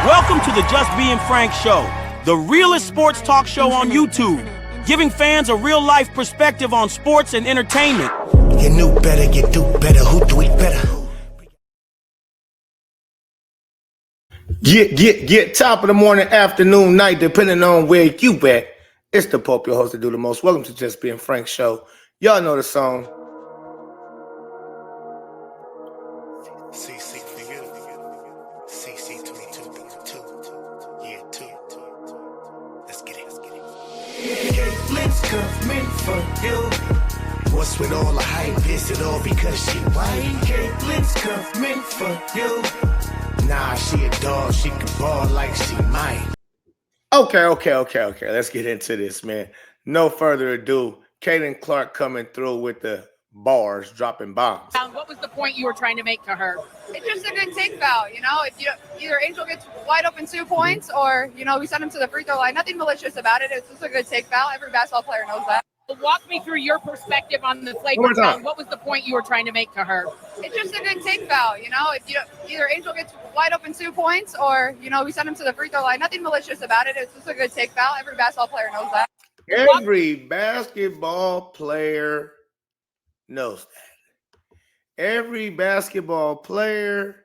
Welcome to the Just Being Frank Show, the realest sports talk show on YouTube, giving fans a real-life perspective on sports and entertainment. You knew better, you do better, who do it better? Get top of the morning, afternoon, night, depending on where you at. It's the Pope, your host to do the most. Welcome to Just Being Frank Show. Y'all know the song. CC for you. CC 2232. Yeah, 2. Let's get it. Caitlin's coming for you. What's with all the hype? Is it all because she white? Caitlin's coming for you. Nah, she a dog. She can ball like she might. Okay. Let's get into this, man. No further ado. Caitlin Clark coming through with the bars, dropping bombs. What was the point you were trying to make to her? It's just a good take foul, you know. If either Angel gets wide open 2 points, or we send him to the free throw line. Nothing malicious about it. It's just a good take foul. Every basketball player knows that. Walk me through your perspective on the flagrant foul. What was the point you were trying to make to her? It's just a good take foul, you know. If either Angel gets wide open 2 points, or we send him to the free throw line. Nothing malicious about it. It's just a good take foul. Every basketball player knows that. Every basketball player knows that. Every basketball player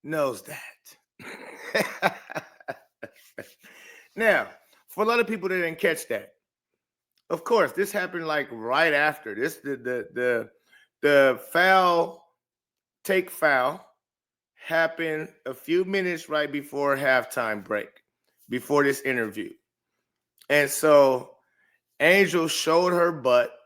knows that. Now, for a lot of people that didn't catch that, of course, this happened like right after this. The take foul happened a few minutes right before halftime break, before this interview. And so Angel showed her butt,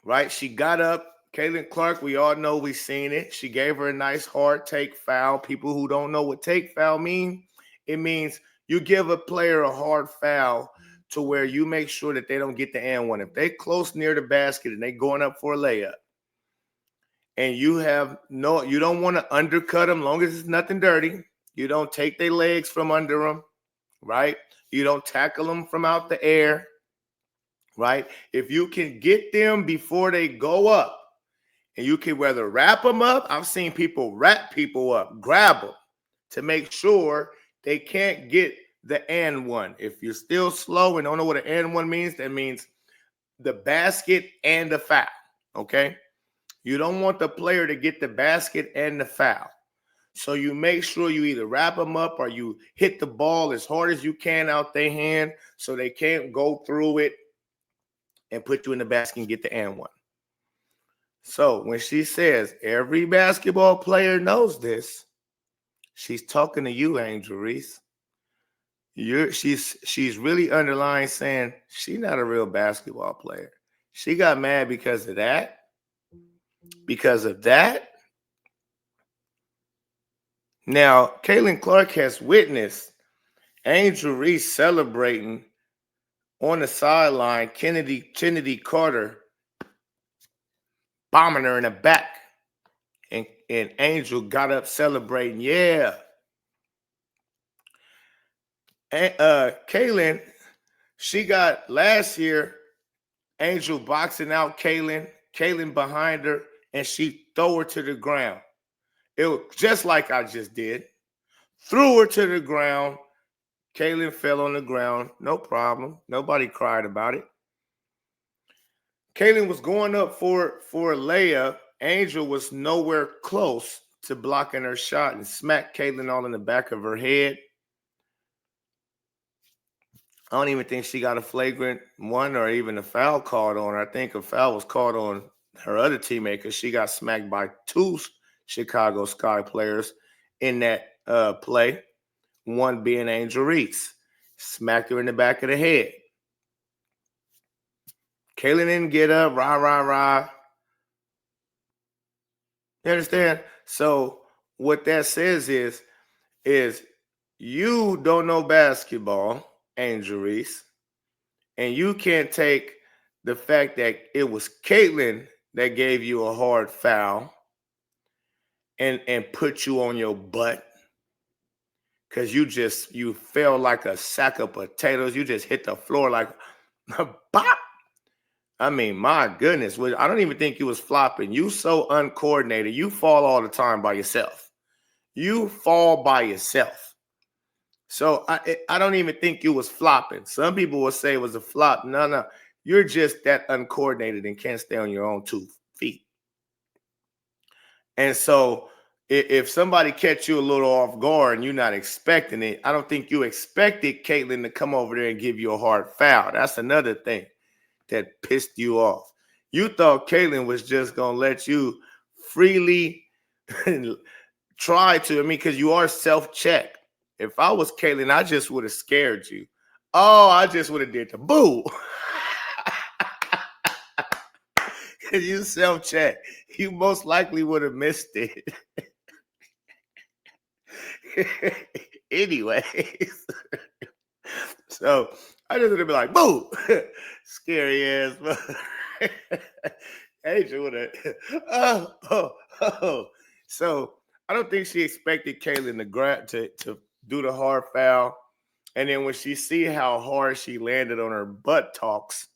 right? She got up. Caitlin Clark, we all know, we've seen it. She gave her a nice hard take foul. People who don't know what take foul mean, it means you give a player a hard foul to where you make sure that they don't get the and one. If they close near the basket and they going up for a layup, and you don't want to undercut them, long as it's nothing dirty. You don't take their legs from under them, right? You don't tackle them from out the air, right? If you can get them before they go up, and you can whether wrap them up, I've seen people wrap people up, grab them to make sure they can't get the and one. If you're still slow and don't know what an and one means, that means the basket and the foul, okay? You don't want the player to get the basket and the foul. So you make sure you either wrap them up or you hit the ball as hard as you can out their hand so they can't go through it and put you in the basket and get the and one. So when she says every basketball player knows this, she's talking to you, Angel Reese. She's really underlying saying she's not a real basketball player. She got mad because of that. Because of that. Now, Caitlin Clark has witnessed Angel Reese celebrating on the sideline, Kennedy Carter bombing her in the back. And Angel got up celebrating. Yeah. Caitlin, she got last year, Angel boxing out Caitlin behind her, and she threw her to the ground. It was just like I just did. Threw her to the ground. Caitlin fell on the ground. No problem. Nobody cried about it. Caitlin was going up for a layup. Angel was nowhere close to blocking her shot and smacked Caitlin all in the back of her head. I don't even think she got a flagrant one or even a foul called on her. I think a foul was called on her other teammate because she got smacked by 2 Chicago Sky players in that play, one being Angel Reese. Smacked her in the back of the head. Caitlin didn't get up, rah. You understand? So what that says is you don't know basketball, Angel Reese, and you can't take the fact that it was Caitlin that gave you a hard foul and put you on your butt because you fell like a sack of potatoes. You just hit the floor like a bop. I mean, my goodness. I don't even think you was flopping. You so uncoordinated. You fall all the time by yourself. You fall by yourself. So I don't even think you was flopping. Some people will say it was a flop. No. You're just that uncoordinated and can't stay on your own 2 feet. And so if somebody catch you a little off guard and you're not expecting it, I don't think you expected Caitlin to come over there and give you a hard foul. That's another thing that pissed you off. You thought Caitlin was just going to let you freely try to, because you are self-check. If I was Caitlin, I just would have scared you. Oh, I just would have did the boo. You self-check. You most likely would have missed it. Anyways. So I just would have been like, boo. Scary ass. Angel would have. Oh. So I don't think she expected Caitlin to do the hard foul. And then when she see how hard she landed on her butt talks,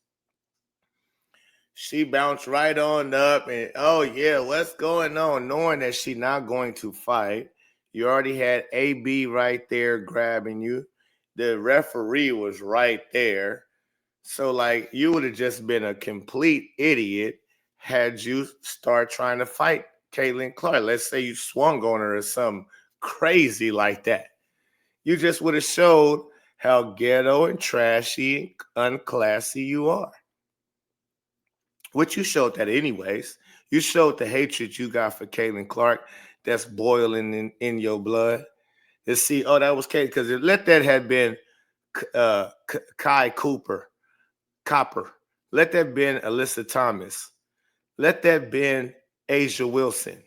she bounced right on up and, oh, yeah, what's going on? Knowing that she's not going to fight. You already had AB right there grabbing you. The referee was right there. So, like, you would have just been a complete idiot had you start trying to fight Caitlin Clark. Let's say you swung on her or something crazy like that. You just would have showed how ghetto and trashy and unclassy you are. Which you showed that anyways. You showed the hatred you got for Caitlin Clark that's boiling in your blood. To see, oh, that was Caitlin, because let that have been Kai Copper. Let that been Alyssa Thomas. Let that been Asia Wilson.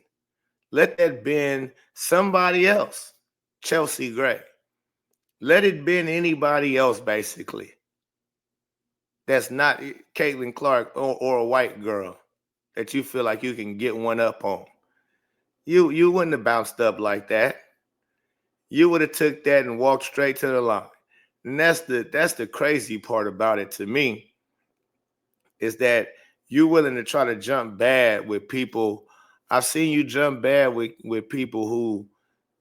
Let that been somebody else, Chelsea Gray. Let it been anybody else, basically. That's not Caitlin Clark or a white girl that you feel like you can get one up on. You wouldn't have bounced up like that. You would have took that and walked straight to the line. And that's the crazy part about it to me, is that you're willing to try to jump bad with people. I've seen you jump bad with people who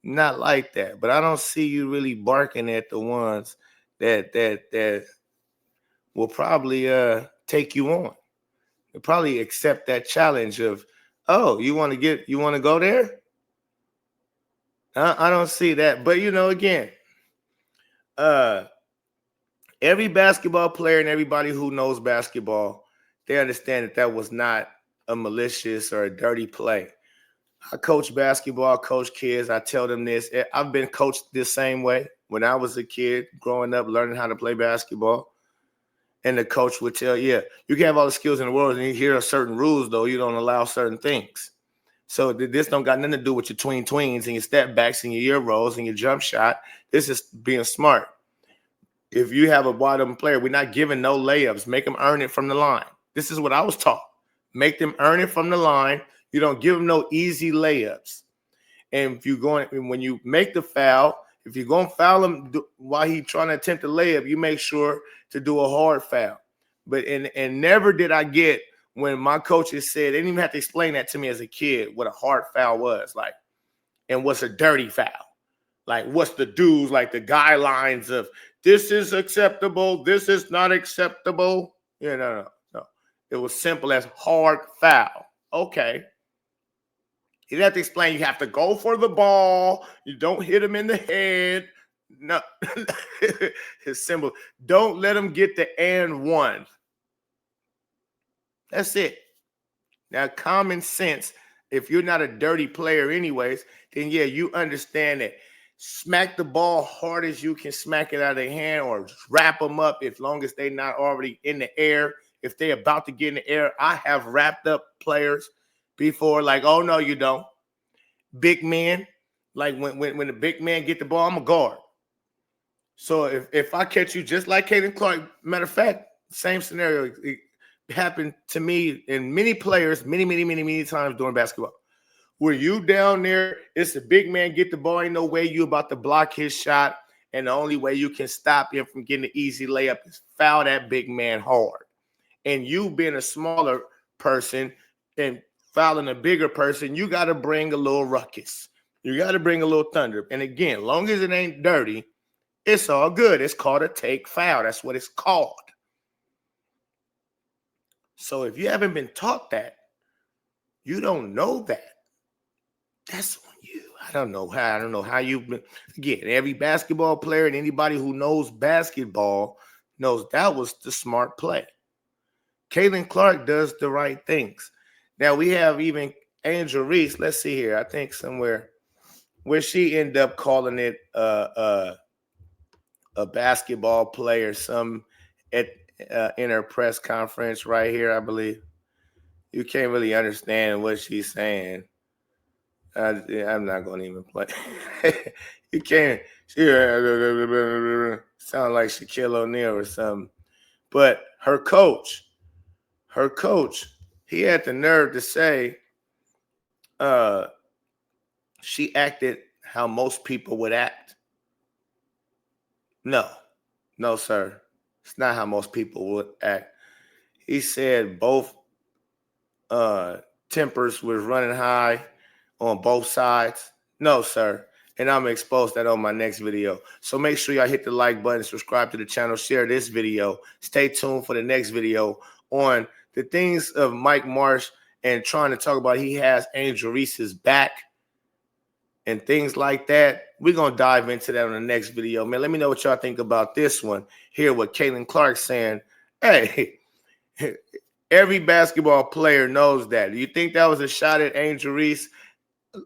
not like that, but I don't see you really barking at the ones that will probably take you on. They'll probably accept that challenge of, oh, you want to go there? I don't see that. But again, every basketball player and everybody who knows basketball, they understand that was not a malicious or a dirty play. I coach basketball, coach kids. I tell them this. I've been coached the same way when I was a kid growing up, learning how to play basketball. And the coach would tell you, you can have all the skills in the world, and here are certain rules, though. You don't allow certain things. So this don't got nothing to do with your tweens and your step backs and your ear rolls and your jump shot. This is being smart. If you have a bottom player, we're not giving no layups. Make them earn it from the line. This is what I was taught. Make them earn it from the line. You don't give them no easy layups. And when you make the foul, if you're going to foul him while he's trying to attempt a layup, you make sure to do a hard foul. But and never did I get when my coaches said, they didn't even have to explain that to me as a kid, what a hard foul was like, and what's a dirty foul. Like, what's the dues, like the guidelines of this is acceptable, this is not acceptable. No. It was simple as hard foul. Okay. You didn't have to explain you have to go for the ball. You don't hit him in the head. No. It's simple. Don't let him get the and one. That's it. Now, common sense, if you're not a dirty player anyways, then yeah, you understand that. Smack the ball hard as you can smack it out of their hand, or wrap them up as long as they're not already in the air. If they're about to get in the air, I have wrapped up players before, like, oh, no, you don't. Big men, like when the big man get the ball, I'm a guard. So if I catch you just like Caitlin Clark, matter of fact, same scenario. It happened to me and many players many times during basketball. Where you down there, it's a big man get the ball, ain't no way you about to block his shot, and the only way you can stop him from getting an easy layup is foul that big man hard. And you being a smaller person and fouling a bigger person, you got to bring a little ruckus. You got to bring a little thunder. And again, long as it ain't dirty, It's all good. It's called a take foul. That's what it's called. So if you haven't been taught that, you don't know that. That's on you. I don't know how you've been. Again, every basketball player and anybody who knows basketball knows that was the smart play. Caitlin Clark does the right things. Now we have even Angel Reese. Let's see here. I think somewhere where she ended up calling it a basketball player. Some in her press conference right here, I believe. You can't really understand what she's saying. I'm not going to even play. You can't. She sound like Shaquille O'Neal or something. But her coach, he had the nerve to say she acted how most people would act. No, sir. It's not how most people would act. He said both tempers was running high on both sides. No, sir. And I'm going to expose that on my next video. So make sure y'all hit the like button, subscribe to the channel, share this video. Stay tuned for the next video on the things of Mike Marsh and trying to talk about he has Angel Reese's back and things like that. We're going to dive into that on the next video. Man, let me know what y'all think about this one. Hear what Caitlin Clark's saying. Hey, every basketball player knows that. Do you think that was a shot at Angel Reese?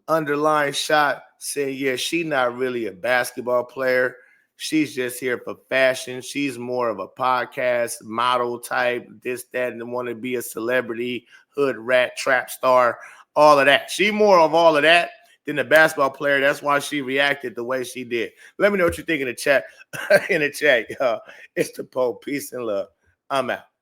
Underlying shot saying, yeah, she's not really a basketball player. She's just here for fashion. She's more of a podcast model type, this, that, and want to be a celebrity, hood rat, trap star, all of that. She more of all of that than a basketball player. That's why she reacted the way she did. Let me know what you think in the chat. Y'all. It's the Pope. Peace and love. I'm out.